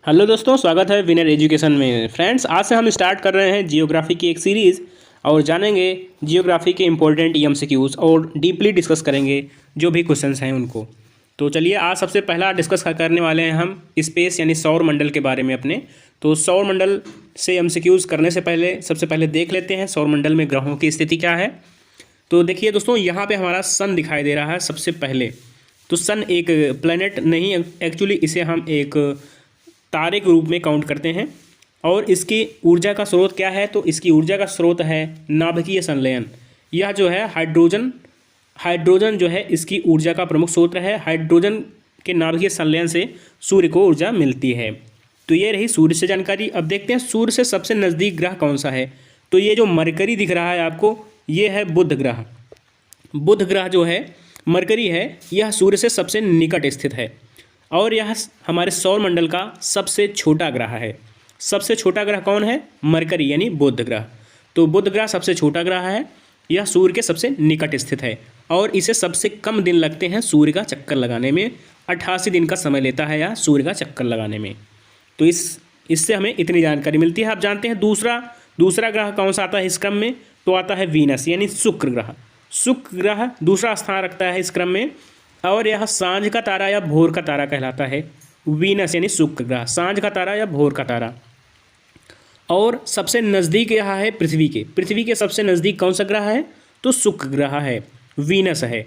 Hello दोस्तों, स्वागत है विनर एजुकेशन में। फ्रेंड्स, आज से हम स्टार्ट कर रहे हैं जियोग्राफी की एक सीरीज़ और जानेंगे जियोग्राफी के इम्पोर्टेंट एमसीक्यूज़ और डीपली डिस्कस करेंगे जो भी क्वेश्चंस हैं उनको। तो चलिए, आज सबसे पहला डिस्कस करने वाले हैं हम स्पेस यानी सौर मंडल के बारे में अपने। तो सौर मंडल से एमसीक्यूज़ करने से पहले सबसे पहले देख लेते हैं सौर मंडल में ग्रहों की स्थिति क्या है। तो देखिए दोस्तों, यहाँ पर हमारा सन दिखाई दे रहा है सबसे पहले। तो सन एक प्लैनेट नहीं, एक्चुअली इसे हम एक तारे के रूप में काउंट करते हैं। और इसकी ऊर्जा का स्रोत क्या है? तो इसकी ऊर्जा का स्रोत है नाभिकीय संलयन। यह जो है हाइड्रोजन जो है इसकी ऊर्जा का प्रमुख स्रोत है। हाइड्रोजन के नाभिकीय संलयन से सूर्य को ऊर्जा मिलती है। तो ये रही सूर्य से जानकारी। अब देखते हैं सूर्य से सबसे नज़दीक ग्रह कौन सा है। तो ये जो मरकरी दिख रहा है आपको, ये है बुध ग्रह। बुध ग्रह जो है मरकरी है, यह सूर्य से सबसे निकट स्थित है और यह हमारे सौर मंडल का सबसे छोटा ग्रह है। सबसे छोटा ग्रह कौन है? मरकरी यानी बुध ग्रह। तो बुध ग्रह सबसे छोटा ग्रह है, यह सूर्य के सबसे निकट स्थित है और इसे सबसे कम दिन लगते हैं सूर्य का चक्कर लगाने में। 88 दिन का समय लेता है यह सूर्य का चक्कर लगाने में। तो इससे हमें इतनी जानकारी मिलती है। आप जानते हैं दूसरा ग्रह कौन सा आता है इस क्रम में? तो आता है वीनस यानी शुक्र ग्रह। शुक्र ग्रह दूसरा स्थान रखता है इस क्रम में और यह सांझ का तारा या भोर का तारा कहलाता है। वीनस यानी शुक्र ग्रह, सांझ का तारा या भोर का तारा। और सबसे नज़दीक यह है पृथ्वी के सबसे नज़दीक कौन सा ग्रह है? तो शुक्र ग्रह है, वीनस है।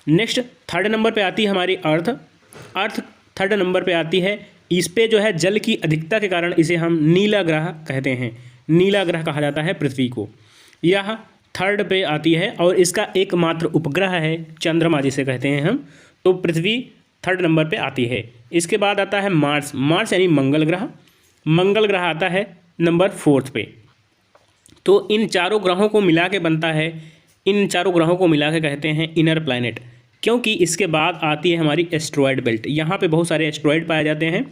नेक्स्ट थर्ड नंबर पे आती है हमारी अर्थ थर्ड नंबर पे आती है। इस पे जो है जल की अधिकता के कारण इसे हम नीला ग्रह कहते हैं। नीला ग्रह कहा जाता है पृथ्वी को। यह थर्ड पे आती है और इसका एकमात्र उपग्रह है चंद्रमा जिसे कहते हैं हम। तो पृथ्वी थर्ड नंबर पे आती है। इसके बाद आता है मार्स यानी मंगल ग्रह आता है नंबर 4 पे। तो इन चारों ग्रहों को मिला के बनता है, इन चारों ग्रहों को मिला के कहते हैं इनर प्लैनेट, क्योंकि इसके बाद आती है हमारी एस्ट्रॉयड बेल्ट। यहाँ पे बहुत सारे एस्ट्रॉयड पाए जाते हैं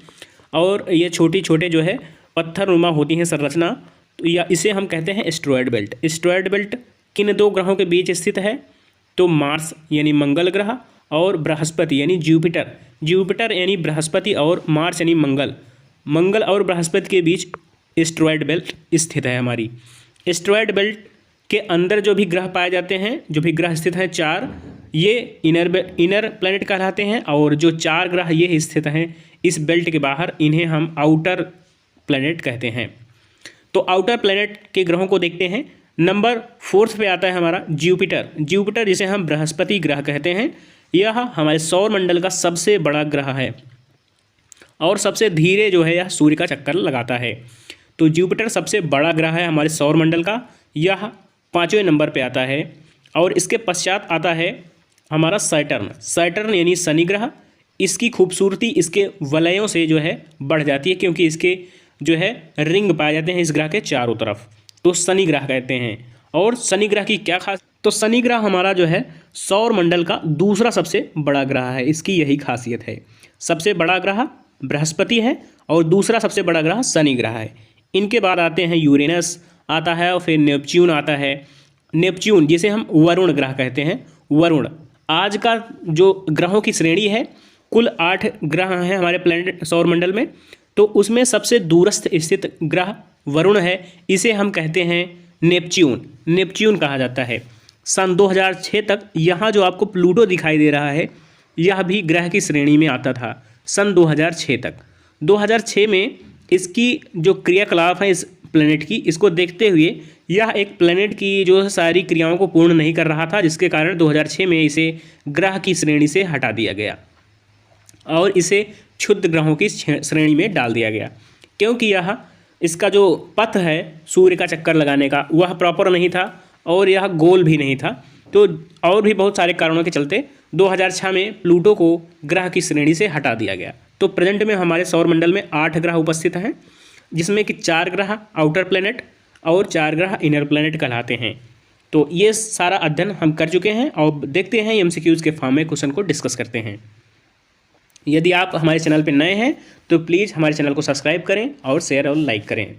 और ये छोटे जो है पत्थरनुमा होती हैं संरचना, तो या इसे हम कहते हैं एस्ट्रॉयड बेल्ट। एस्ट्रॉयड बेल्ट किन दो ग्रहों के बीच स्थित है? तो मार्स यानी मंगल ग्रह और बृहस्पति यानी जुपिटर यानी बृहस्पति और मार्स यानी मंगल और बृहस्पति के बीच एस्ट्रॉयड बेल्ट स्थित है हमारी। एस्ट्रॉयड बेल्ट के अंदर जो भी ग्रह पाए जाते हैं, जो भी ग्रह स्थित हैं 4, ये इनर प्लैनेट कहलाते हैं और जो 4 ग्रह ये स्थित हैं इस बेल्ट के बाहर, इन्हें हम आउटर प्लैनेट कहते हैं। तो आउटर प्लैनेट के ग्रहों को देखते हैं। नंबर 4 पे आता है हमारा जुपिटर जिसे हम बृहस्पति ग्रह कहते हैं। यह हमारे सौर मंडल का सबसे बड़ा ग्रह है और सबसे धीरे जो है यह सूर्य का चक्कर लगाता है। तो जुपिटर सबसे बड़ा ग्रह है हमारे सौर मंडल का। यह 5वें नंबर पे आता है और इसके पश्चात आता है हमारा सैटर्न यानी शनि ग्रह। इसकी खूबसूरती इसके वलयों से जो है बढ़ जाती है, क्योंकि इसके जो है रिंग पाए जाते हैं इस ग्रह के चारों तरफ। तो शनि ग्रह कहते हैं। और शनि ग्रह की क्या खास? तो शनि ग्रह हमारा जो है सौर मंडल का दूसरा सबसे बड़ा ग्रह है। इसकी यही खासियत है, सबसे बड़ा ग्रह बृहस्पति है और दूसरा सबसे बड़ा ग्रह शनि ग्रह है। इनके बाद आते हैं यूरेनस आता है और फिर नेपच्यून आता है। नेपच्यून जिसे हम वरुण ग्रह कहते हैं। वरुण आज का जो ग्रहों की श्रेणी है, कुल 8 ग्रह हैं हमारे प्लैनेट सौर मंडल में। तो उसमें सबसे दूरस्थ स्थित ग्रह वरुण है, इसे हम कहते हैं नेपच्यून कहा जाता है। सन 2006 तक यहाँ जो आपको प्लूटो दिखाई दे रहा है, यह भी ग्रह की श्रेणी में आता था सन 2006 तक। 2006 में इसकी जो क्रियाकलाप है इस प्लैनेट की, इसको देखते हुए यह एक प्लैनेट की जो सारी क्रियाओं को पूर्ण नहीं कर रहा था, जिसके कारण 2006 में इसे ग्रह की श्रेणी से हटा दिया गया और इसे क्षुद्र ग्रहों की श्रेणी में डाल दिया गया, क्योंकि यह इसका जो पथ है सूर्य का चक्कर लगाने का वह प्रॉपर नहीं था और यह गोल भी नहीं था। तो और भी बहुत सारे कारणों के चलते 2006 में प्लूटो को ग्रह की श्रेणी से हटा दिया गया। तो प्रेजेंट में हमारे सौर मंडल में 8 ग्रह उपस्थित हैं, जिसमें कि 4 ग्रह आउटर प्लैनेट और 4 ग्रह इनर प्लैनेट कहलाते हैं। तो ये सारा अध्ययन हम कर चुके हैं और देखते हैं एमसीक्यूज़ के फॉर्म में क्वेश्चन को डिस्कस करते हैं। यदि आप हमारे चैनल पर नए हैं तो प्लीज़ हमारे चैनल को सब्सक्राइब करें और शेयर और लाइक करें।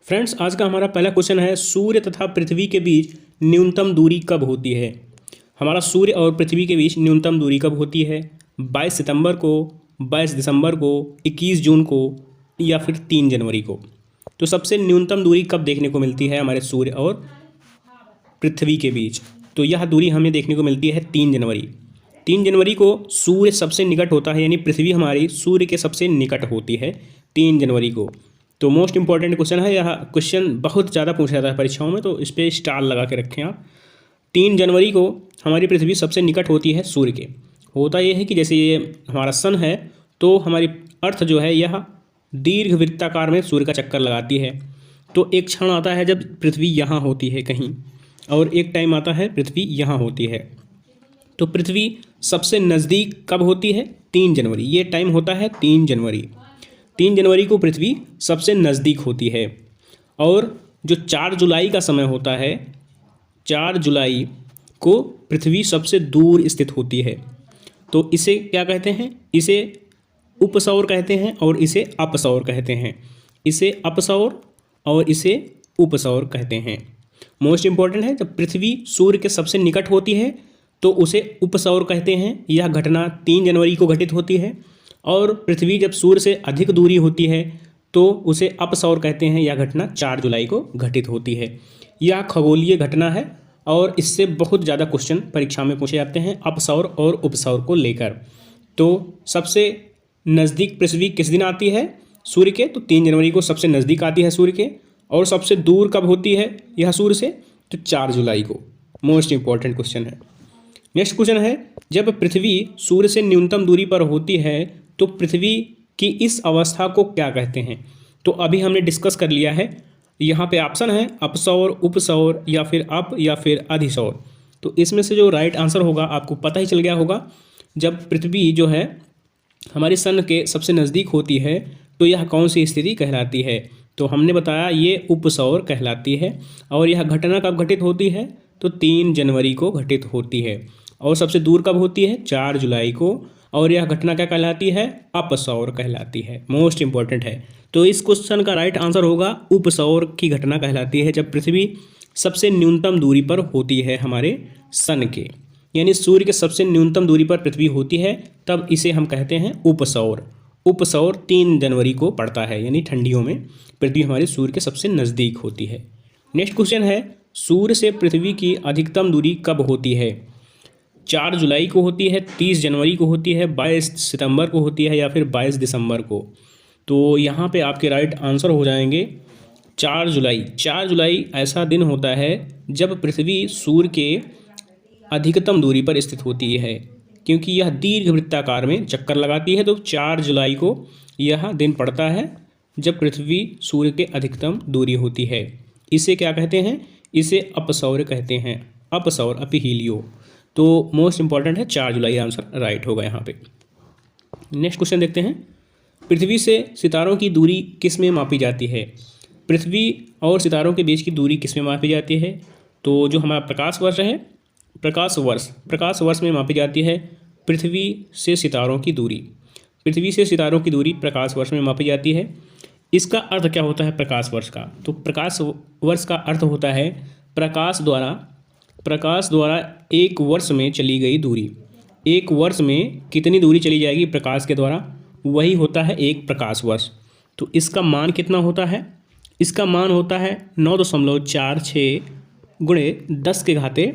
फ्रेंड्स, आज का हमारा पहला क्वेश्चन है, सूर्य तथा पृथ्वी के बीच न्यूनतम दूरी कब होती है? हमारा सूर्य और पृथ्वी के बीच न्यूनतम दूरी कब होती है? 22 सितंबर को, 22 दिसंबर को, 21 जून को या फिर 3 जनवरी को। तो सबसे न्यूनतम दूरी कब देखने को मिलती है हमारे सूर्य और पृथ्वी के बीच? तो यह दूरी हमें देखने को मिलती है 3 जनवरी। 3 जनवरी को सूर्य सबसे निकट होता है, यानी पृथ्वी हमारी सूर्य के सबसे निकट होती है 3 जनवरी को। तो मोस्ट इंपॉर्टेंट क्वेश्चन है, यह क्वेश्चन बहुत ज़्यादा पूछा जाता है परीक्षाओं में, तो इस पर स्टार लगा के रखें आप। 3 जनवरी को हमारी पृथ्वी सबसे निकट होती है सूर्य के। होता यह है कि जैसे ये हमारा सन है, तो हमारी अर्थ जो है यह दीर्घ वृत्ताकार में सूर्य का चक्कर लगाती है। तो एक क्षण आता है जब पृथ्वी यहाँ होती है कहीं, और एक टाइम आता है पृथ्वी यहाँ होती है। तो पृथ्वी सबसे नज़दीक कब होती है? 3 जनवरी। ये टाइम होता है 3 जनवरी। 3 जनवरी को पृथ्वी सबसे नज़दीक होती है। और जो 4 जुलाई का समय होता है, 4 जुलाई को पृथ्वी सबसे दूर स्थित होती है। तो इसे क्या कहते हैं? इसे उपसौर कहते हैं और इसे अपसौर कहते हैं। इसे अपसौर और इसे उपसौर कहते हैं। मोस्ट इंपॉर्टेंट है, जब पृथ्वी सूर्य के सबसे निकट होती है तो उसे उपसौर कहते हैं। यह घटना 3 जनवरी को घटित होती है। और पृथ्वी जब सूर्य से अधिक दूरी होती है तो उसे अपसौर कहते हैं। यह घटना 4 जुलाई को घटित होती है। यह खगोलीय घटना है और इससे बहुत ज़्यादा क्वेश्चन परीक्षा में पूछे जाते हैं अपसौर और उपसौर को लेकर। तो सबसे नज़दीक पृथ्वी किस दिन आती है सूर्य के? तो 3 जनवरी को सबसे नज़दीक आती है सूर्य के। और सबसे दूर कब होती है यह सूर्य से? तो 4 जुलाई को। मोस्ट इंपॉर्टेंट क्वेश्चन है। नेक्स्ट क्वेश्चन है, जब पृथ्वी सूर्य से न्यूनतम दूरी पर होती है तो पृथ्वी की इस अवस्था को क्या कहते हैं? तो अभी हमने डिस्कस कर लिया है। यहाँ पे ऑप्शन है अपसौर, उपसौर या फिर अप या फिर अधिसौर। तो इसमें से जो राइट आंसर होगा आपको पता ही चल गया होगा। जब पृथ्वी जो है हमारे सन के सबसे नज़दीक होती है तो यह कौन सी स्थिति कहलाती है? तो हमने बताया ये उपसौर कहलाती है। और यह घटना कब घटित होती है? तो 3 जनवरी को घटित होती है। और सबसे दूर कब होती है? 4 जुलाई को। और यह घटना क्या कहलाती है? अपसौर कहलाती है। मोस्ट इंपॉर्टेंट है। तो इस क्वेश्चन का राइट आंसर होगा उपसौर की घटना कहलाती है जब पृथ्वी सबसे न्यूनतम दूरी पर होती है हमारे सन के, यानी सूर्य के सबसे न्यूनतम दूरी पर पृथ्वी होती है, तब इसे हम कहते हैं उपसौर। उपसौर 3 जनवरी को पड़ता है, यानी ठंडियों में पृथ्वी हमारे सूर्य के सबसे नज़दीक होती है। नेक्स्ट क्वेश्चन है, सूर्य से पृथ्वी की अधिकतम दूरी कब होती है? 4 जुलाई को होती है, 30 जनवरी को होती है, 22 सितंबर को होती है या फिर 22 दिसंबर को? तो यहाँ पे आपके राइट आंसर हो जाएंगे 4 जुलाई। 4 जुलाई ऐसा दिन होता है जब पृथ्वी सूर्य के अधिकतम दूरी पर स्थित होती है, क्योंकि यह दीर्घ वृत्ताकार में चक्कर लगाती है। तो 4 जुलाई को यह दिन पड़ता है जब पृथ्वी सूर्य के अधिकतम दूरी होती है। इसे क्या कहते हैं? इसे अपसौर कहते हैं। अपसौर, अपीलियो। तो मोस्ट इंपॉर्टेंट है 4 जुलाई आंसर राइट होगा यहाँ पे। नेक्स्ट क्वेश्चन देखते हैं, पृथ्वी से सितारों की दूरी किस में मापी जाती है? पृथ्वी और सितारों के बीच की दूरी किस में मापी जाती है? तो जो हमारा प्रकाश वर्ष है, प्रकाश वर्ष में मापी जाती है पृथ्वी से सितारों की दूरी। पृथ्वी से सितारों की दूरी प्रकाश वर्ष में मापी जाती है। इसका अर्थ क्या होता है प्रकाश वर्ष का? तो प्रकाश वर्ष का अर्थ होता है प्रकाश द्वारा एक वर्ष में चली गई दूरी। एक वर्ष में कितनी दूरी चली जाएगी प्रकाश के द्वारा, वही होता है एक प्रकाश वर्ष। तो इसका मान कितना होता है? इसका मान होता है 9.46 गुणे 10 के घाते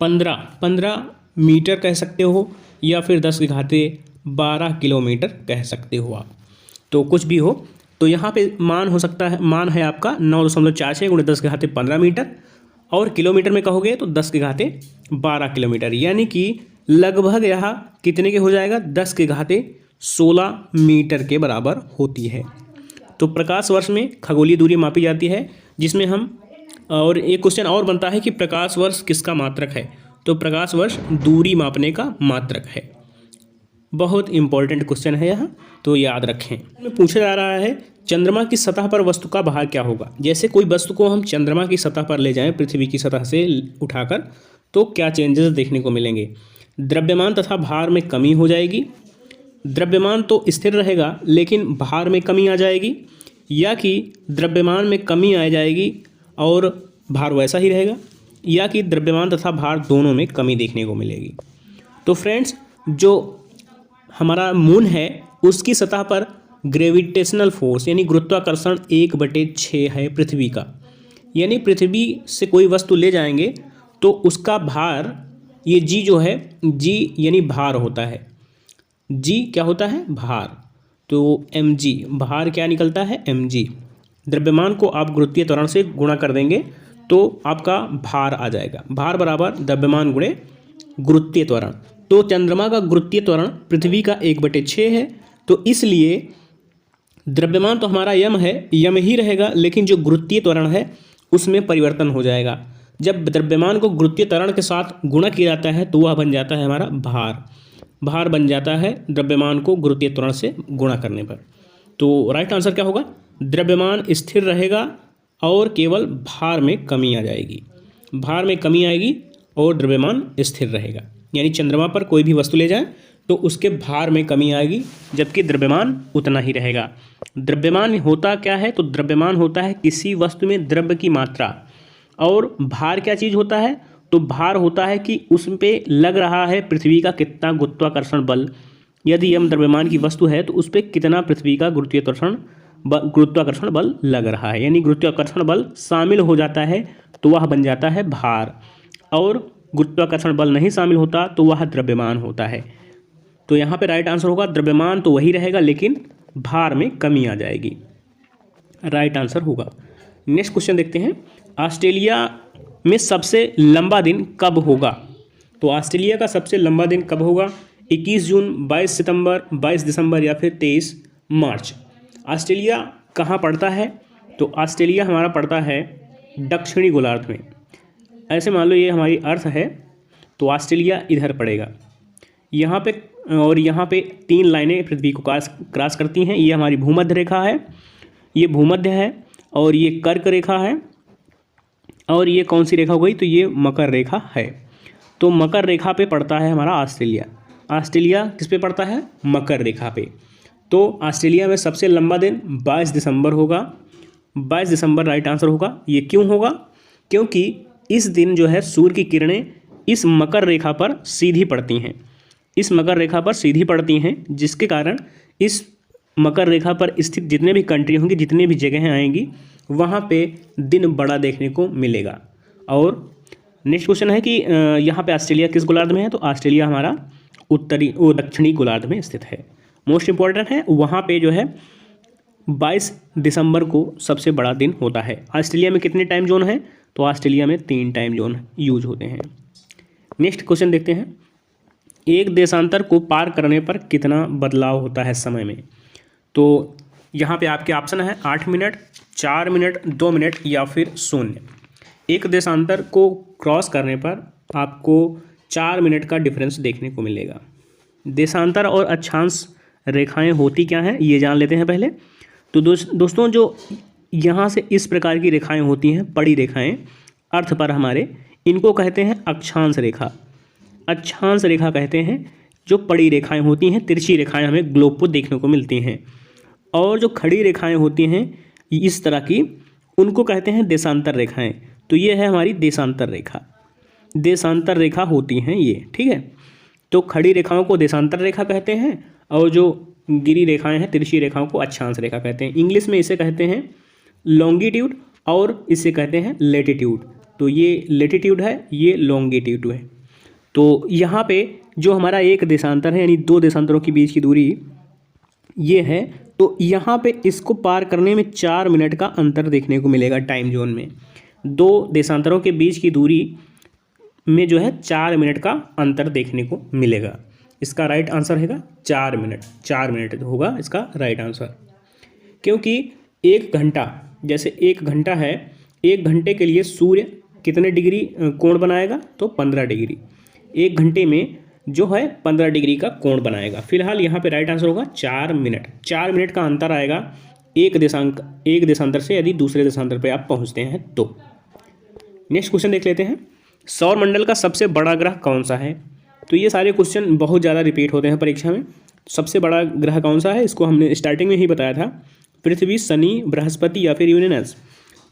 15 मीटर कह सकते हो, या फिर 10 के घाते 12 किलोमीटर कह सकते हो आप। तो कुछ भी हो, तो यहाँ पे मान हो सकता है, मान है आपका 9.46 गुणे 10 के घाते 15 मीटर, और किलोमीटर में कहोगे तो 10 के घाते 12 किलोमीटर, यानी कि लगभग यह कितने के हो जाएगा? 10 के घाते 16 मीटर के बराबर होती है। तो प्रकाश वर्ष में खगोलीय दूरी मापी जाती है, जिसमें हम, और एक क्वेश्चन और बनता है कि प्रकाश वर्ष किसका मात्रक है? तो प्रकाश वर्ष दूरी मापने का मात्रक है। बहुत इंपॉर्टेंट क्वेश्चन है यह, तो याद रखें। में पूछा जा रहा है चंद्रमा की सतह पर वस्तु का भार क्या होगा? जैसे कोई वस्तु को हम चंद्रमा की सतह पर ले जाएं पृथ्वी की सतह से उठाकर, तो क्या चेंजेस देखने को मिलेंगे? द्रव्यमान तथा भार में कमी हो जाएगी, द्रव्यमान तो स्थिर रहेगा लेकिन भार में कमी आ जाएगी, या कि द्रव्यमान में कमी आ जाएगी और भार वैसा ही रहेगा, या कि द्रव्यमान तथा भार दोनों में कमी देखने को मिलेगी। तो फ्रेंड्स, जो हमारा मून है उसकी सतह पर ग्रेविटेशनल फोर्स यानी गुरुत्वाकर्षण 1/6 है पृथ्वी का। यानी पृथ्वी से कोई वस्तु ले जाएंगे तो उसका भार, ये जी जो है, जी यानी भार होता है। जी क्या होता है? भार। तो mg, भार क्या निकलता है? mg। द्रव्यमान को आप गुरुत्वीय त्वरण से गुणा कर देंगे तो आपका भार आ जाएगा। भार बराबर द्रव्यमान गुणे गुरुत्वीय त्वरण। तो चंद्रमा का गुरुत्वीय त्वरण पृथ्वी का 1/6 है, तो इसलिए द्रव्यमान तो हमारा यम है, यम ही रहेगा, लेकिन जो गुरुत्वीय त्वरण है उसमें परिवर्तन हो जाएगा। जब द्रव्यमान को गुरुत्वीय त्वरण के साथ गुणा किया जाता है तो वह बन जाता है हमारा भार। भार बन जाता है द्रव्यमान को गुरुत्वीय त्वरण से गुणा करने पर। तो राइट आंसर क्या होगा? द्रव्यमान स्थिर रहेगा और केवल भार में कमी आ जाएगी। भार में कमी आएगी और द्रव्यमान स्थिर रहेगा। यानी चंद्रमा पर कोई भी वस्तु ले जाए तो उसके भार में कमी आएगी, जबकि द्रव्यमान उतना ही रहेगा। द्रव्यमान होता क्या है? तो द्रव्यमान होता है किसी वस्तु में द्रव्य की मात्रा। और भार क्या चीज़ होता है? तो भार होता है कि उस पर लग रहा है पृथ्वी का कितना गुरुत्वाकर्षण बल। यदि यम द्रव्यमान की वस्तु है तो उस पर कितना पृथ्वी का गुरुत्वाकर्षण बल लग रहा है। यानी गुरुत्वाकर्षण बल शामिल हो जाता है तो वह बन जाता है भार, और गुरुत्वाकर्षण बल नहीं शामिल होता तो वह द्रव्यमान होता है। तो यहाँ पे राइट आंसर होगा द्रव्यमान तो वही रहेगा लेकिन भार में कमी आ जाएगी। राइट आंसर होगा। नेक्स्ट क्वेश्चन देखते हैं, ऑस्ट्रेलिया में सबसे लंबा दिन कब होगा? तो ऑस्ट्रेलिया का सबसे लंबा दिन कब होगा? 21 जून, 22 सितंबर, 22 दिसंबर या फिर 23 मार्च। ऑस्ट्रेलिया कहाँ पड़ता है? तो ऑस्ट्रेलिया हमारा पड़ता है दक्षिणी गोलार्ध में। ऐसे मान लो ये हमारी अर्थ है तो ऑस्ट्रेलिया इधर पड़ेगा यहाँ पे, और यहाँ पे 3 लाइनें पृथ्वी को क्रॉस करती हैं। ये हमारी भूमध्य रेखा है, ये भूमध्य है, और ये कर्क रेखा है, और ये कौन सी रेखा हो गई? तो ये मकर रेखा है। तो मकर रेखा पे पड़ता है हमारा ऑस्ट्रेलिया। ऑस्ट्रेलिया किस पे पड़ता है? मकर रेखा पे। तो ऑस्ट्रेलिया में सबसे लंबा दिन 22 दिसंबर होगा। 22 दिसंबर राइट आंसर होगा। ये क्यों होगा? क्योंकि इस दिन जो है सूर्य की किरणें इस मकर रेखा पर सीधी पड़ती हैं, इस मकर रेखा पर सीधी पड़ती हैं, जिसके कारण इस मकर रेखा पर स्थित जितने भी कंट्री होंगी, जितनी भी जगहें आएंगी, वहाँ पे दिन बड़ा देखने को मिलेगा। और नेक्स्ट क्वेश्चन है कि यहाँ पे ऑस्ट्रेलिया किस गोलार्ध में है? तो ऑस्ट्रेलिया हमारा दक्षिणी गोलार्ध में स्थित है। मोस्ट इंपॉर्टेंट है, वहाँ पे जो है 22 दिसंबर को सबसे बड़ा दिन होता है। ऑस्ट्रेलिया में कितने टाइम जोन है? तो ऑस्ट्रेलिया में 3 टाइम जोन यूज होते हैं। नेक्स्ट क्वेश्चन देखते हैं, एक देशांतर को पार करने पर कितना बदलाव होता है समय में? तो यहाँ पे आपके ऑप्शन है 8 मिनट, 4 मिनट, 2 मिनट या फिर 0। एक देशांतर को क्रॉस करने पर आपको 4 मिनट का डिफरेंस देखने को मिलेगा। देशांतर और अक्षांश रेखाएं होती क्या हैं ये जान लेते हैं पहले। तो दोस्तों जो यहाँ से इस प्रकार की रेखाएं होती हैं, पड़ी रेखाएं अर्थ पर हमारे, इनको कहते हैं अक्षांश रेखा। अक्षांश रेखा कहते हैं जो पड़ी रेखाएं होती हैं, तिरछी रेखाएं हमें ग्लोब पर देखने को मिलती हैं। और जो खड़ी रेखाएं होती हैं इस तरह की, उनको कहते हैं देशांतर रेखाएं। तो ये है हमारी देशांतर रेखा, देशांतर रेखा होती हैं ये, ठीक है। तो खड़ी रेखाओं को देशांतर रेखा कहते हैं, और जो गिरी रेखाएं हैं, तिरछी रेखाओं को अक्षांश रेखा कहते हैं। इंग्लिश में इसे कहते हैं लॉन्गिट्यूड और इसे कहते हैं लेटीट्यूड। तो ये लेटीट्यूड है, ये लॉन्गिट्यूड है। तो यहाँ पे जो हमारा एक देशांतर है, यानी 2 देशांतरों के बीच की दूरी ये है, तो यहाँ पे इसको पार करने में 4 मिनट का अंतर देखने को मिलेगा टाइम जोन में। 2 देशांतरों के बीच की दूरी में जो है 4 मिनट का अंतर देखने को मिलेगा। इसका राइट आंसर रहेगा 4 मिनट। 4 मिनट होगा इसका राइट आंसर, क्योंकि 1 घंटा, जैसे 1 घंटा है, 1 घंटे के लिए सूर्य कितने डिग्री कोण बनाएगा? तो 15 डिग्री। 1 घंटे में जो है 15 डिग्री का कोण बनाएगा। फिलहाल यहाँ पे राइट आंसर होगा 4 मिनट। 4 मिनट का अंतर आएगा एक देशांतर से यदि दूसरे देशांतर पे आप पहुँचते हैं तो। नेक्स्ट क्वेश्चन देख लेते हैं, सौर मंडल का सबसे बड़ा ग्रह कौन सा है? तो ये सारे क्वेश्चन बहुत ज़्यादा रिपीट होते हैं परीक्षा में। सबसे बड़ा ग्रह कौन सा है इसको हमने स्टार्टिंग में ही बताया था, पृथ्वी, शनि, बृहस्पति या फिर यूरेनस।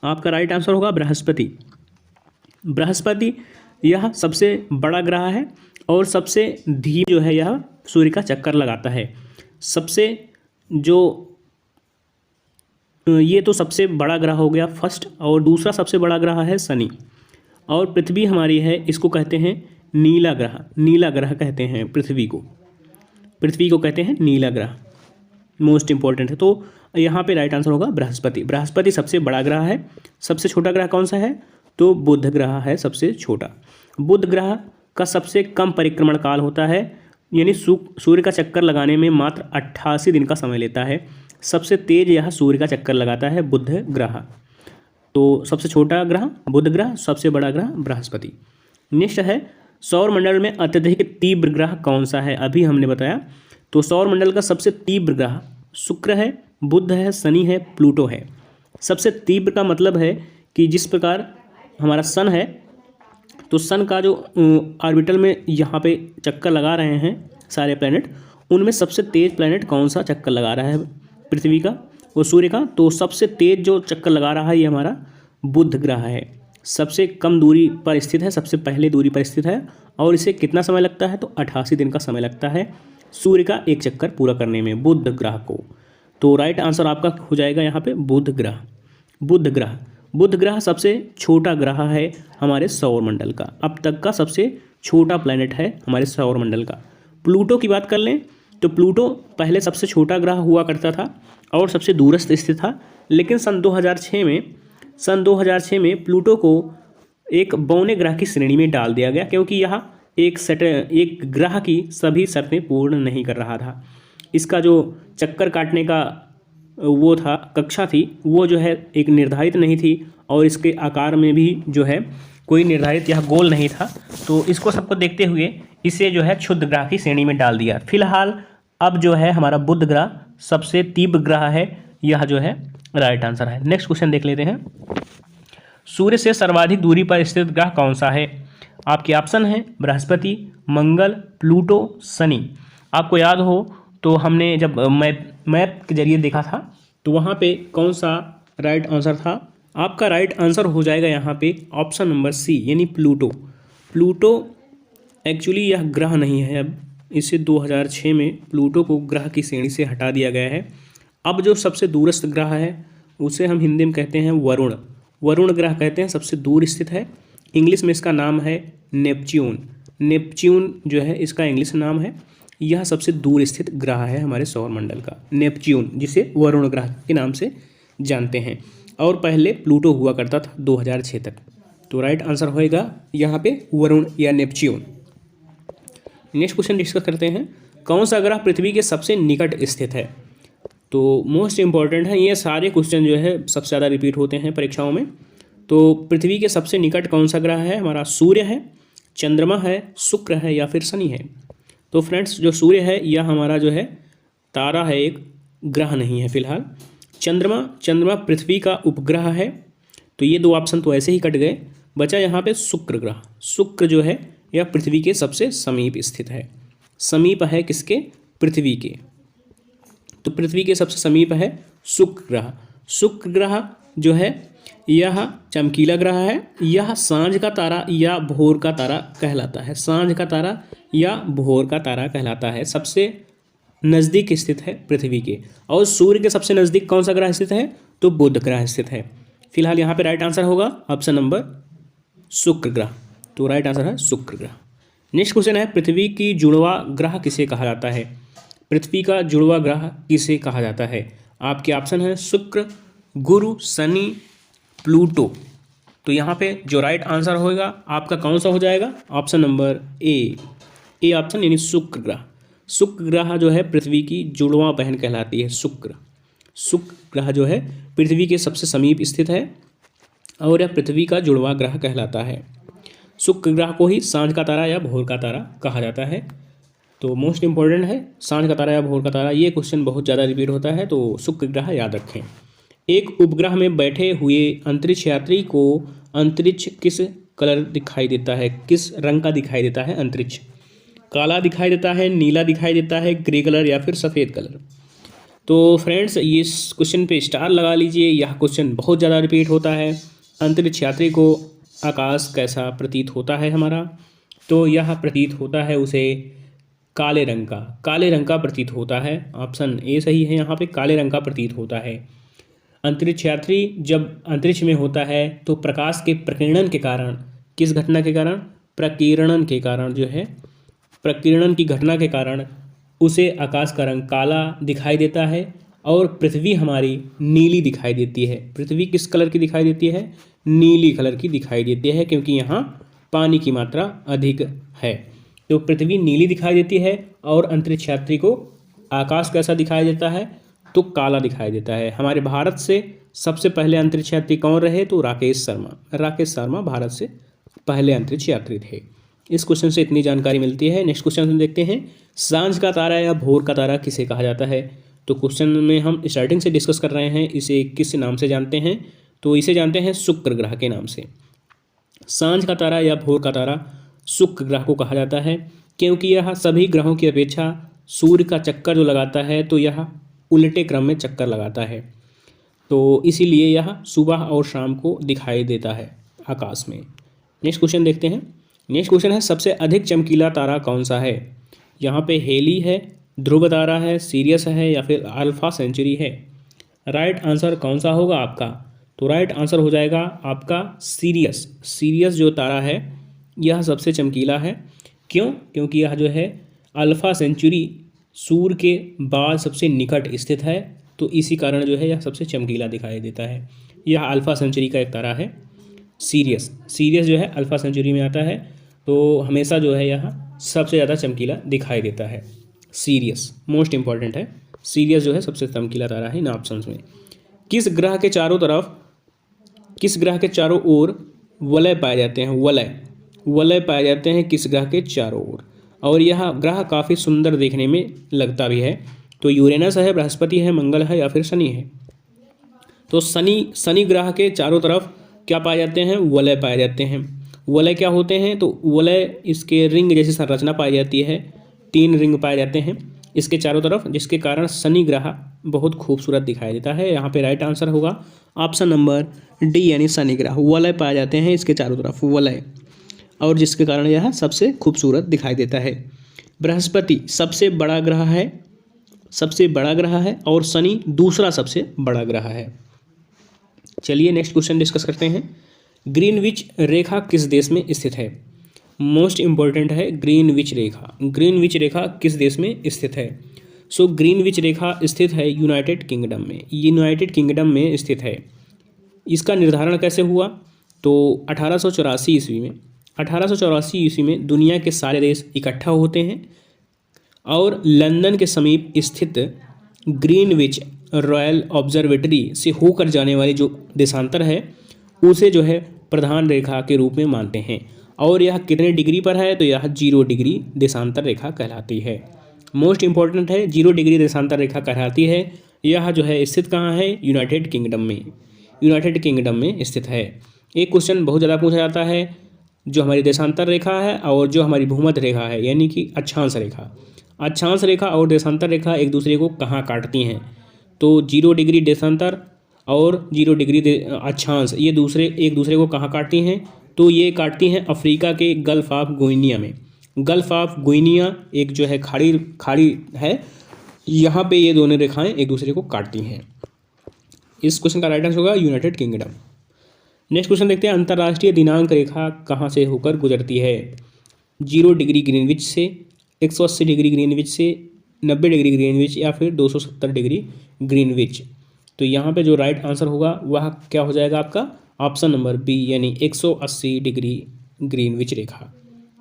आपका राइट आंसर होगा बृहस्पति। बृहस्पति यह सबसे बड़ा ग्रह है और सबसे धीमे जो है यह सूर्य का चक्कर लगाता है। सबसे जो ये तो सबसे बड़ा ग्रह हो गया फर्स्ट, और दूसरा सबसे बड़ा ग्रह है शनि, और पृथ्वी हमारी है, इसको कहते हैं नीला ग्रह। नीला ग्रह कहते हैं पृथ्वी को कहते हैं नीला ग्रह, मोस्ट इंपॉर्टेंट है। तो यहाँ पे राइट आंसर होगा बृहस्पति। बृहस्पति सबसे बड़ा ग्रह है। सबसे छोटा ग्रह कौन सा है? तो बुध ग्रह है सबसे छोटा। बुध ग्रह का सबसे कम परिक्रमण काल होता है, यानी सूर्य का चक्कर लगाने में मात्र 88 दिन का समय लेता है। सबसे तेज यह सूर्य का चक्कर लगाता है बुध ग्रह। तो सबसे छोटा ग्रह बुध ग्रह, सबसे बड़ा ग्रह बृहस्पति। नेक्स्ट है सौरमंडल में अत्यधिक तीव्र ग्रह कौन सा है? अभी हमने बताया। तो सौरमंडल का सबसे तीव्र ग्रह शुक्र है, बुध है, शनि है, प्लूटो है। सबसे तीव्र का मतलब है कि जिस प्रकार हमारा सन है, तो सन का जो ऑर्बिटल में यहाँ पे चक्कर लगा रहे हैं सारे प्लैनेट, उनमें सबसे तेज प्लैनेट कौन सा चक्कर लगा रहा है पृथ्वी का और सूर्य का? तो सबसे तेज जो चक्कर लगा रहा है ये हमारा बुध ग्रह है। सबसे कम दूरी पर स्थित है, सबसे पहले दूरी पर स्थित है, और इसे कितना समय लगता है? तो 88 दिन का समय लगता है सूर्य का एक चक्कर पूरा करने में बुध ग्रह को। तो राइट आंसर आपका हो जाएगा यहाँ पे बुध ग्रह। बुध ग्रह सबसे छोटा ग्रह है हमारे सौरमंडल का, अब तक का सबसे छोटा प्लैनेट है हमारे सौरमंडल का। प्लूटो की बात कर लें तो प्लूटो पहले सबसे छोटा ग्रह हुआ करता था और सबसे दूरस्थ स्थित था, लेकिन सन 2006 में प्लूटो को एक बौने ग्रह की श्रेणी में डाल दिया गया, क्योंकि यह एक ग्रह की सभी शर्तें पूर्ण नहीं कर रहा था। इसका जो चक्कर काटने का वो था कक्षा थी, वो जो है एक निर्धारित नहीं थी, और इसके आकार में भी जो है कोई निर्धारित यह गोल नहीं था। तो इसको सबको देखते हुए इसे जो है क्षुद्र ग्रह की श्रेणी में डाल दिया। फिलहाल अब जो है हमारा बुध ग्रह सबसे तीव्र ग्रह है, यह जो है राइट आंसर है। नेक्स्ट क्वेश्चन देख लेते हैं। सूर्य से सर्वाधिक दूरी पर स्थित ग्रह कौन सा है? आपके ऑप्शन है बृहस्पति, मंगल, प्लूटो, शनि। आपको याद हो तो हमने जब मैप के जरिए देखा था तो वहाँ पे कौन सा राइट आंसर था? आपका राइट आंसर हो जाएगा यहाँ पे ऑप्शन नंबर सी, यानी प्लूटो। प्लूटो एक्चुअली यह ग्रह नहीं है, अब इसे 2006 में प्लूटो को ग्रह की श्रेणी से हटा दिया गया है। अब जो सबसे दूरस्थ ग्रह है उसे हम हिंदी में कहते हैं वरुण। वरुण ग्रह कहते हैं, सबसे दूर स्थित है। इंग्लिश में इसका नाम है नेपच्यून। नेपच्यून जो है इसका इंग्लिश नाम है। यह सबसे दूर स्थित ग्रह है हमारे सौरमंडल का, नेपच्यून, जिसे वरुण ग्रह के नाम से जानते हैं। और पहले प्लूटो हुआ करता था 2006 तक। तो राइट आंसर होएगा यहाँ पे वरुण या नेपच्यून। नेक्स्ट क्वेश्चन डिस्कस करते हैं। कौन सा ग्रह पृथ्वी के सबसे निकट स्थित है? तो मोस्ट इंपॉर्टेंट है, ये सारे क्वेश्चन जो है सबसे ज़्यादा रिपीट होते हैं परीक्षाओं में। तो पृथ्वी के सबसे निकट कौन सा ग्रह है? हमारा सूर्य है, चंद्रमा है, शुक्र है या फिर शनि है? तो फ्रेंड्स जो सूर्य है यह हमारा जो है तारा है, एक ग्रह नहीं है फिलहाल। चंद्रमा पृथ्वी का उपग्रह है। तो ये दो ऑप्शन तो ऐसे ही कट गए, बचा यहाँ पे शुक्र ग्रह। शुक्र जो है यह पृथ्वी के सबसे समीप स्थित है। समीप है किसके? पृथ्वी के। तो पृथ्वी के सबसे समीप है शुक्र ग्रह। शुक्र ग्रह जो है यह चमकीला ग्रह है। यह सांझ का तारा या भोर का तारा कहलाता है। सांझ का तारा या भोर का तारा कहलाता है। सबसे नज़दीक स्थित है पृथ्वी के। और सूर्य के सबसे नज़दीक कौन सा ग्रह स्थित है? तो बुध ग्रह स्थित है। फिलहाल यहाँ पे राइट आंसर होगा ऑप्शन नंबर शुक्र ग्रह। तो राइट आंसर है शुक्र ग्रह। नेक्स्ट क्वेश्चन है, पृथ्वी की जुड़वा ग्रह किसे कहा जाता है? पृथ्वी का जुड़वा ग्रह किसे कहा जाता है? आपके ऑप्शन है शुक्र, गुरु, शनि, प्लूटो। तो यहाँ पे जो राइट आंसर होगा आपका कौन सा हो जाएगा? ऑप्शन नंबर ए ऑप्शन, यानी शुक्र ग्रह। शुक्र ग्रह जो है पृथ्वी की जुड़वा बहन कहलाती है। शुक्र ग्रह जो है पृथ्वी के सबसे समीप स्थित है और यह पृथ्वी का जुड़वा ग्रह कहलाता है। शुक्र ग्रह को ही सांझ का तारा या भोर का तारा कहा जाता है। तो मोस्ट इंपॉर्टेंट है सांझ का तारा या भोर का तारा, ये क्वेश्चन बहुत ज़्यादा रिपीट होता है, तो शुक्र ग्रह याद रखें। एक उपग्रह में बैठे हुए अंतरिक्ष यात्री को अंतरिक्ष किस कलर दिखाई देता है? किस रंग का दिखाई देता है अंतरिक्ष? काला दिखाई देता है, नीला दिखाई देता है, ग्रे कलर या फिर सफ़ेद कलर? तो फ्रेंड्स ये इस क्वेश्चन पे स्टार लगा लीजिए, यह क्वेश्चन बहुत ज़्यादा रिपीट होता है। अंतरिक्ष यात्री को आकाश कैसा प्रतीत होता है हमारा? तो यह प्रतीत होता है उसे काले रंग का प्रतीत होता है। ऑप्शन ए सही है, यहाँ पे काले रंग का प्रतीत होता है। अंतरिक्ष यात्री जब अंतरिक्ष में होता है तो प्रकाश के प्रकीर्णन के कारण, किस घटना के कारण? प्रकीर्णन के कारण जो है, प्रकीर्णन की घटना के कारण उसे आकाश का रंग काला दिखाई देता है और पृथ्वी हमारी नीली दिखाई देती है। पृथ्वी किस कलर की दिखाई देती है? नीली कलर की दिखाई देती है, क्योंकि यहाँ पानी की मात्रा अधिक है। तो पृथ्वी नीली दिखाई देती है और अंतरिक्ष यात्री को आकाश कैसा दिखाई देता है? तो काला दिखाई देता है। हमारे भारत से सबसे पहले अंतरिक्ष यात्री कौन रहे? तो राकेश शर्मा। राकेश शर्मा भारत से पहले अंतरिक्ष यात्री थे। इस क्वेश्चन से इतनी जानकारी मिलती है। नेक्स्ट क्वेश्चन हम देखते हैं, सांझ का तारा या भोर का तारा किसे कहा जाता है? तो क्वेश्चन में हम स्टार्टिंग से डिस्कस कर रहे हैं, इसे किस नाम से जानते हैं? तो इसे जानते हैं शुक्र ग्रह के नाम से। सांझ का तारा या भोर का तारा शुक्र ग्रह को कहा जाता है, क्योंकि यह सभी ग्रहों की अपेक्षा सूर्य का चक्कर जो लगाता है तो यह उल्टे क्रम में चक्कर लगाता है, तो इसीलिए यह सुबह और शाम को दिखाई देता है आकाश में। नेक्स्ट क्वेश्चन देखते हैं। नेक्स्ट क्वेश्चन है, सबसे अधिक चमकीला तारा कौन सा है? यहाँ पे हेली है, ध्रुव तारा है, सीरियस है या फिर अल्फा सेंचुरी है। राइट आंसर कौन सा होगा आपका? तो राइट आंसर हो जाएगा आपका सीरियस। सीरियस जो तारा है यह सबसे चमकीला है। क्यों? क्योंकि यह जो है अल्फा सेंचुरी सूर्य के बाद सबसे निकट स्थित है, तो इसी कारण जो है यह सबसे चमकीला दिखाई देता है। यह अल्फा सेंचुरी का एक तारा है सीरियस। सीरियस जो है अल्फा सेंचुरी में आता है, तो हमेशा जो है यह सबसे ज़्यादा चमकीला दिखाई देता है। सीरियस मोस्ट इंपॉर्टेंट है, सीरियस जो है सबसे चमकीला तारा है इन ऑप्शंस में। किस ग्रह के चारों ओर वलय पाए जाते हैं? वलय पाए जाते हैं किस ग्रह के चारों ओर, और यह ग्रह काफ़ी सुंदर देखने में लगता भी है। तो यूरेनस है, बृहस्पति है, मंगल है या फिर शनि है। तो शनि ग्रह के चारों तरफ क्या पाए जाते हैं? वलय पाए जाते हैं। वलय क्या होते हैं? तो वलय इसके रिंग जैसी संरचना पाई जाती है, 3 रिंग पाए जाते हैं इसके चारों तरफ, जिसके कारण शनि ग्रह बहुत खूबसूरत दिखाई देता है। यहाँ पे राइट आंसर होगा ऑप्शन नंबर डी, यानी शनि ग्रह। वलय पाए जाते हैं इसके चारों तरफ, वलय, और जिसके कारण यह सबसे खूबसूरत दिखाई देता है। बृहस्पति सबसे बड़ा ग्रह है और शनि दूसरा सबसे बड़ा ग्रह है। चलिए नेक्स्ट क्वेश्चन डिस्कस करते हैं। ग्रीनविच रेखा किस देश में स्थित है? मोस्ट इंपॉर्टेंट है ग्रीनविच रेखा। ग्रीनविच रेखा किस देश में स्थित है? सो ग्रीनविच रेखा स्थित है यूनाइटेड किंगडम में। यूनाइटेड किंगडम में स्थित है। इसका निर्धारण कैसे हुआ? तो 1884 ईस्वी में दुनिया के सारे देश इकट्ठा होते हैं और लंदन के समीप स्थित ग्रीनविच रॉयल ऑब्जर्वेटरी से होकर जाने वाली जो देशांतर है उसे जो है प्रधान रेखा के रूप में मानते हैं। और यह कितने डिग्री पर है? तो यह 0 डिग्री देशांतर रेखा कहलाती है। मोस्ट इंपॉर्टेंट है, 0 डिग्री देशांतर रेखा कहलाती है। यह जो है स्थित कहाँ है? यूनाइटेड किंगडम में। यूनाइटेड किंगडम में स्थित है। एक क्वेश्चन बहुत ज़्यादा पूछा जाता है, जो हमारी देशांतर रेखा है और जो हमारी भूमध्य रेखा है, यानी कि अक्षांश रेखा। अक्षांश रेखा और देशांतर रेखा एक दूसरे को कहाँ काटती हैं? तो 0 डिग्री देशांतर और 0 डिग्री अक्षांश, ये एक दूसरे को कहाँ काटती हैं? तो ये काटती हैं अफ्रीका के गल्फ ऑफ गुइनिया में। गल्फ ऑफ गुइनिया एक जो है खाड़ी है, यहाँ पे ये दोनों रेखाएं एक दूसरे को काटती हैं। इस क्वेश्चन का राइट आंसर होगा यूनाइटेड किंगडम। नेक्स्ट क्वेश्चन देखते हैं, अंतर्राष्ट्रीय दिनांक रेखा कहाँ से होकर गुजरती है? 0 डिग्री ग्रीनविच से, 180 डिग्री ग्रीनविच से, 90 डिग्री ग्रीनविच या फिर 270 डिग्री ग्रीनविच। तो यहाँ पे जो राइट आंसर होगा वह क्या हो जाएगा आपका? ऑप्शन नंबर बी, यानी 180 डिग्री ग्रीनविच रेखा।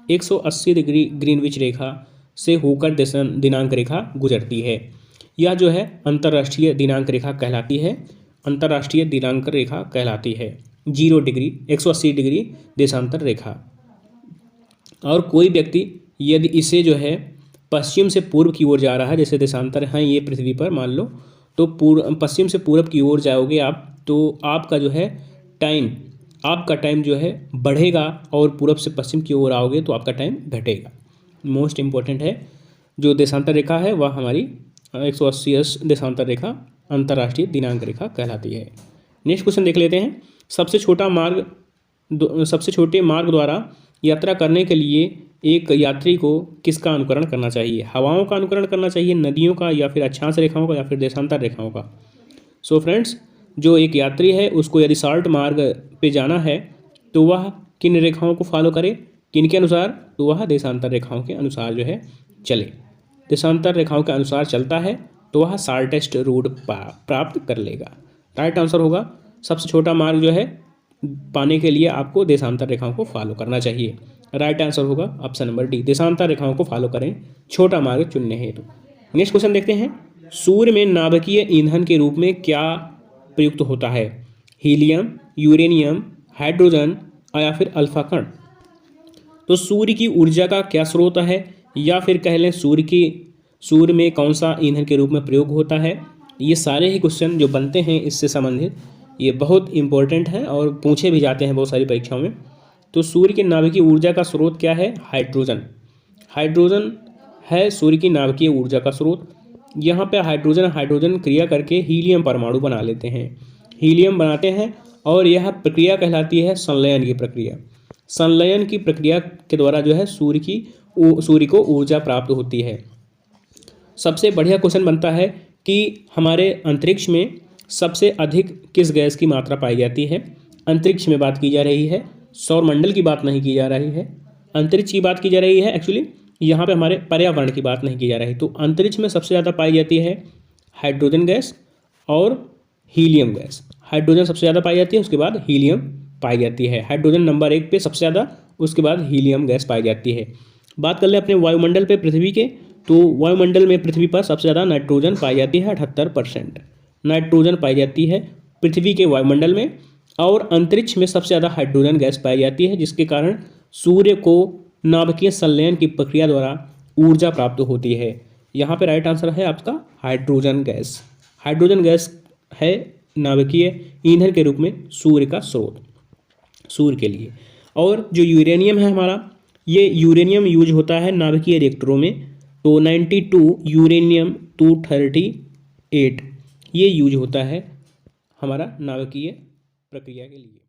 180 डिग्री ग्रीनविच रेखा से होकर दिनांक रेखा गुजरती है। यह जो है अंतर्राष्ट्रीय दिनांक रेखा कहलाती है। अंतर्राष्ट्रीय दिनांक रेखा कहलाती है 0 डिग्री 180 डिग्री देशांतर रेखा। और कोई व्यक्ति यदि इसे जो है पश्चिम से पूर्व की ओर जा रहा है, जैसे देशांतर हैं ये पृथ्वी पर मान लो, तो पश्चिम से पूर्व की ओर जाओगे आप, तो आपका जो है टाइम जो है बढ़ेगा, और पूर्व से पश्चिम की ओर आओगे तो आपका टाइम घटेगा। मोस्ट इम्पोर्टेंट है, जो देशांतर रेखा है वह हमारी 180 देशांतर रेखा अंतर्राष्ट्रीय दिनांक रेखा कहलाती है। नेक्स्ट क्वेश्चन देख लेते हैं, सबसे छोटे मार्ग द्वारा यात्रा करने के लिए एक यात्री को किसका अनुकरण करना चाहिए? हवाओं का अनुकरण करना चाहिए, नदियों का, या फिर अक्षांश रेखाओं का, या फिर देशांतर रेखाओं का? सो फ्रेंड्स, जो एक यात्री है उसको यदि सॉल्ट मार्ग पे जाना है तो वह किन रेखाओं को फॉलो करे, किन के अनुसार? तो वह देशांतर रेखाओं के अनुसार जो है चले। देशांतर रेखाओं के अनुसार चलता है तो वह शॉर्टेस्ट रूट प्राप्त कर लेगा। राइट आंसर होगा सबसे छोटा मार्ग जो है पाने के लिए आपको देशांतर रेखाओं को फॉलो करना चाहिए। राइट आंसर होगा ऑप्शन नंबर डी, देशांतर रेखाओं को फॉलो करें छोटा मार्ग चुनने हेतु। नेक्स्ट क्वेश्चन देखते हैं, सूर्य में नाभिकीय ईंधन के रूप में क्या प्रयुक्त होता है? हीलियम, यूरेनियम, हाइड्रोजन या फिर अल्फा कण? तो सूर्य की ऊर्जा का क्या स्रोत है, या फिर कह लें सूर्य में कौन सा ईंधन के रूप में प्रयोग होता है? ये सारे ही क्वेश्चन जो बनते हैं इससे संबंधित ये बहुत इंपॉर्टेंट है और पूछे भी जाते हैं बहुत सारी परीक्षाओं में। तो सूर्य के नाभिकीय ऊर्जा का स्रोत क्या है? हाइड्रोजन। हाइड्रोजन है सूर्य की नाभिकीय ऊर्जा का स्रोत। यहाँ पे हाइड्रोजन क्रिया करके हीलियम परमाणु बना लेते हैं, हीलियम बनाते हैं, और यह प्रक्रिया कहलाती है संलयन की प्रक्रिया। संलयन की प्रक्रिया के द्वारा जो है सूर्य को ऊर्जा प्राप्त होती है। सबसे बढ़िया क्वेश्चन बनता है कि हमारे अंतरिक्ष में सबसे अधिक किस गैस की मात्रा पाई जाती है? अंतरिक्ष में बात की जा रही है, सौरमंडल की बात नहीं की जा रही है, अंतरिक्ष की बात की जा रही है। एक्चुअली यहाँ पे हमारे पर्यावरण की बात नहीं की जा रही। तो अंतरिक्ष में सबसे ज़्यादा पाई जाती है हाइड्रोजन गैस और हीलियम गैस। हाइड्रोजन सबसे ज़्यादा पाई जाती है, उसके बाद हीलियम पाई जाती है। हाइड्रोजन नंबर 1 पे सबसे ज़्यादा, उसके बाद हीलियम गैस पाई जाती है। बात कर लें अपने वायुमंडल पे पृथ्वी के, तो वायुमंडल में पृथ्वी पर सबसे ज़्यादा नाइट्रोजन पाई जाती है, 78% नाइट्रोजन पाई जाती है पृथ्वी के वायुमंडल में। और अंतरिक्ष में सबसे ज़्यादा हाइड्रोजन गैस पाई जाती है, जिसके कारण सूर्य को नाभिकीय संलयन की प्रक्रिया द्वारा ऊर्जा प्राप्त होती है। यहाँ पे राइट आंसर है आपका हाइड्रोजन गैस। हाइड्रोजन गैस है नाभिकीय ईंधन के रूप में सूर्य का स्रोत, सूर्य के लिए। और जो यूरेनियम है हमारा, ये यूरेनियम यूज होता है नाभिकीय रिएक्टरों में। तो 92 यूरेनियम 238 ये यूज होता है हमारा नाभिकीय प्रक्रिया के लिए।